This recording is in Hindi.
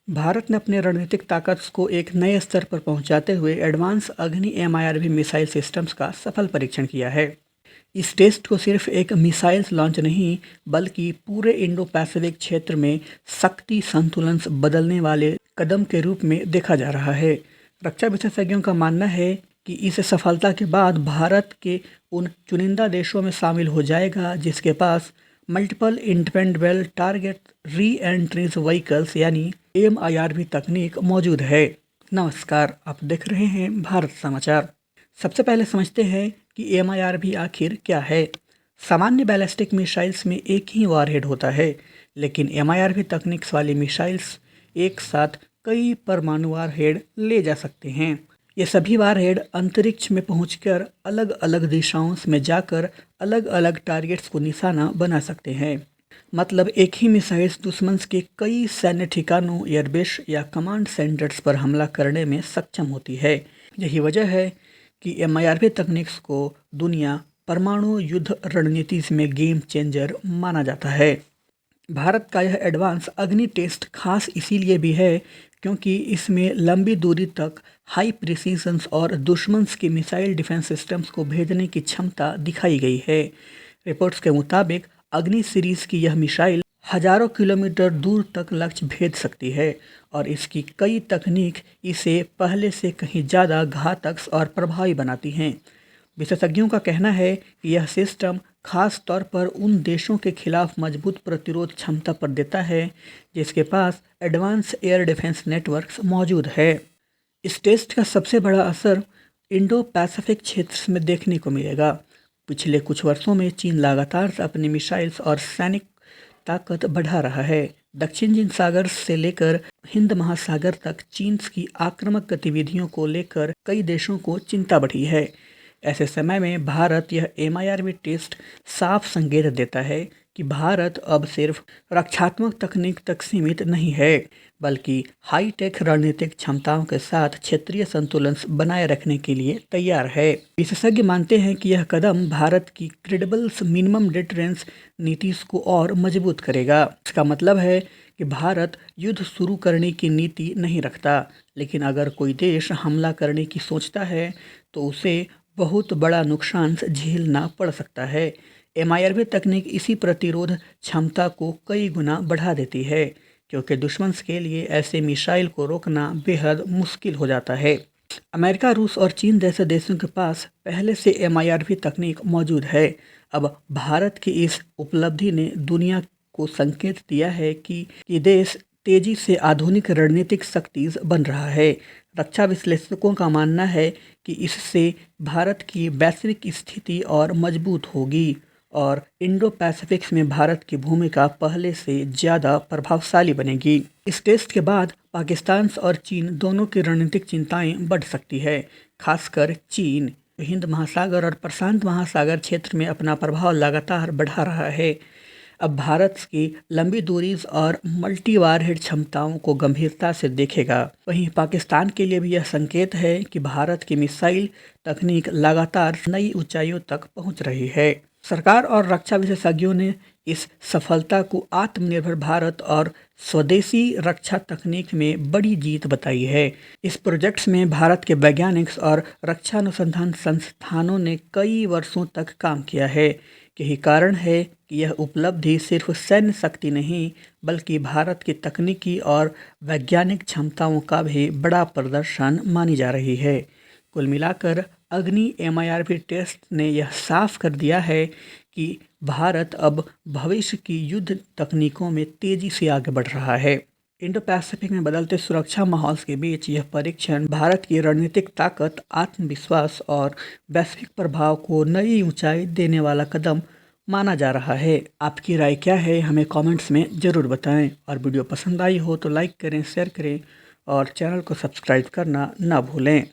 भारत ने अपने रणनीतिक ताकत को एक नए स्तर पर पहुंचाते हुए एडवांस अग्नि एमआईआरवी मिसाइल सिस्टम्स का सफल परीक्षण किया है। इस टेस्ट को सिर्फ एक मिसाइल लॉन्च नहीं, बल्कि पूरे इंडो पैसिफिक क्षेत्र में शक्ति संतुलन बदलने वाले कदम के रूप में देखा जा रहा है। रक्षा विशेषज्ञों का मानना है कि इस सफलता के बाद भारत के उन चुनिंदा देशों में शामिल हो जाएगा जिसके पास मल्टीपल इंडिपेंडेबल टारगेट री एंट्रीज व्हीकल्स यानी एमआईआरवी तकनीक मौजूद है। नमस्कार, आप देख रहे हैं भारत समाचार। सबसे पहले समझते हैं कि एमआईआरवी आखिर क्या है। सामान्य बैलिस्टिक मिसाइल्स में एक ही वॉरहेड होता है, लेकिन एमआईआरवी तकनीक वाली मिसाइल्स एक साथ कई परमाणु वॉरहेड ले जा सकते हैं। ये सभी वॉरहेड अंतरिक्ष में पहुंचकर अलग अलग दिशाओं में जाकर अलग अलग टारगेट्स को निशाना बना सकते हैं। मतलब एक ही मिसाइल्स दुश्मन के कई सैन्य ठिकानों, एयरबेस या कमांड सेंटर्स पर हमला करने में सक्षम होती है। यही वजह है कि एमआईआरवी तकनीक्स को दुनिया परमाणु युद्ध रणनीति में गेम चेंजर माना जाता है। भारत का यह एडवांस अग्नि टेस्ट खास इसीलिए भी है क्योंकि इसमें लंबी दूरी तक हाई प्रिसीजन और दुश्मन के मिसाइल डिफेंस सिस्टम्स को भेजने की क्षमता दिखाई गई है। रिपोर्ट्स के मुताबिक अग्नि सीरीज की यह मिसाइल हजारों किलोमीटर दूर तक लक्ष्य भेज सकती है और इसकी कई तकनीक इसे पहले से कहीं ज़्यादा घातक और प्रभावी बनाती हैं। विशेषज्ञों का कहना है कि यह सिस्टम खास तौर पर उन देशों के खिलाफ मजबूत प्रतिरोध क्षमता पर देता है जिसके पास एडवांस एयर डिफेंस नेटवर्क्स मौजूद है। इस टेस्ट का सबसे बड़ा असर इंडो पैसिफिक क्षेत्र में देखने को मिलेगा। पिछले कुछ वर्षों में चीन लगातार अपनी मिसाइल्स और सैनिक ताकत बढ़ा रहा है। दक्षिण चीन सागर से लेकर हिंद महासागर तक चीन की आक्रामक गतिविधियों को लेकर कई देशों को चिंता बढ़ी है। ऐसे समय में भारत यह एमआईआरवी टेस्ट साफ संकेत देता है कि भारत अब सिर्फ रक्षात्मक तकनीक तक सीमित नहीं है, बल्कि हाईटेक रणनीतिक क्षमताओं के साथ क्षेत्रीय संतुलन बनाए रखने के लिए तैयार है। विशेषज्ञ मानते हैं कि यह कदम भारत की क्रेडिबल मिनिमम डिटरेंस नीति को और मजबूत करेगा। इसका मतलब है कि भारत युद्ध शुरू करने की नीति नहीं रखता, लेकिन अगर कोई देश हमला करने की सोचता है तो उसे बहुत बड़ा नुकसान झेलना पड़ सकता है। एमआईआरवी तकनीक इसी प्रतिरोध क्षमता को कई गुना बढ़ा देती है, क्योंकि दुश्मन के लिए ऐसे मिसाइल को रोकना बेहद मुश्किल हो जाता है। अमेरिका, रूस और चीन जैसे देशों के पास पहले से एमआईआरवी तकनीक मौजूद है। अब भारत की इस उपलब्धि ने दुनिया को संकेत दिया है कि देश तेजी से आधुनिक रणनीतिक शक्ति बन रहा है। रक्षा विश्लेषकों का मानना है कि इससे भारत की वैश्विक स्थिति और मजबूत होगी और इंडो पैसिफिक में भारत की भूमिका पहले से ज़्यादा प्रभावशाली बनेगी। इस टेस्ट के बाद पाकिस्तान और चीन दोनों की रणनीतिक चिंताएं बढ़ सकती है। खासकर चीन हिंद महासागर और प्रशांत महासागर क्षेत्र में अपना प्रभाव लगातार बढ़ा रहा है। अब भारत की लंबी दूरी और मल्टी वारहेड क्षमताओं को गंभीरता से देखेगा। वहीं पाकिस्तान के लिए भी यह संकेत है कि भारत की मिसाइल तकनीक लगातार नई ऊंचाइयों तक पहुंच रही है। सरकार और रक्षा विशेषज्ञों ने इस सफलता को आत्मनिर्भर भारत और स्वदेशी रक्षा तकनीक में बड़ी जीत बताई है। इस प्रोजेक्ट्स में भारत के वैज्ञानिक और रक्षा अनुसंधान संस्थानों ने कई वर्षों तक काम किया है। यही कारण है कि यह उपलब्धि सिर्फ सैन्य शक्ति नहीं, बल्कि भारत की तकनीकी और वैज्ञानिक क्षमताओं का भी बड़ा प्रदर्शन मानी जा रही है। कुल मिलाकर अग्नि एमआईआरवी टेस्ट ने यह साफ कर दिया है कि भारत अब भविष्य की युद्ध तकनीकों में तेजी से आगे बढ़ रहा है। इंडो पैसिफिक में बदलते सुरक्षा माहौल के बीच यह परीक्षण भारत की रणनीतिक ताकत, आत्मविश्वास और वैश्विक प्रभाव को नई ऊंचाई देने वाला कदम माना जा रहा है। आपकी राय क्या है, हमें कमेंट्स में ज़रूर बताएं और वीडियो पसंद आई हो तो लाइक करें, शेयर करें और चैनल को सब्सक्राइब करना ना भूलें।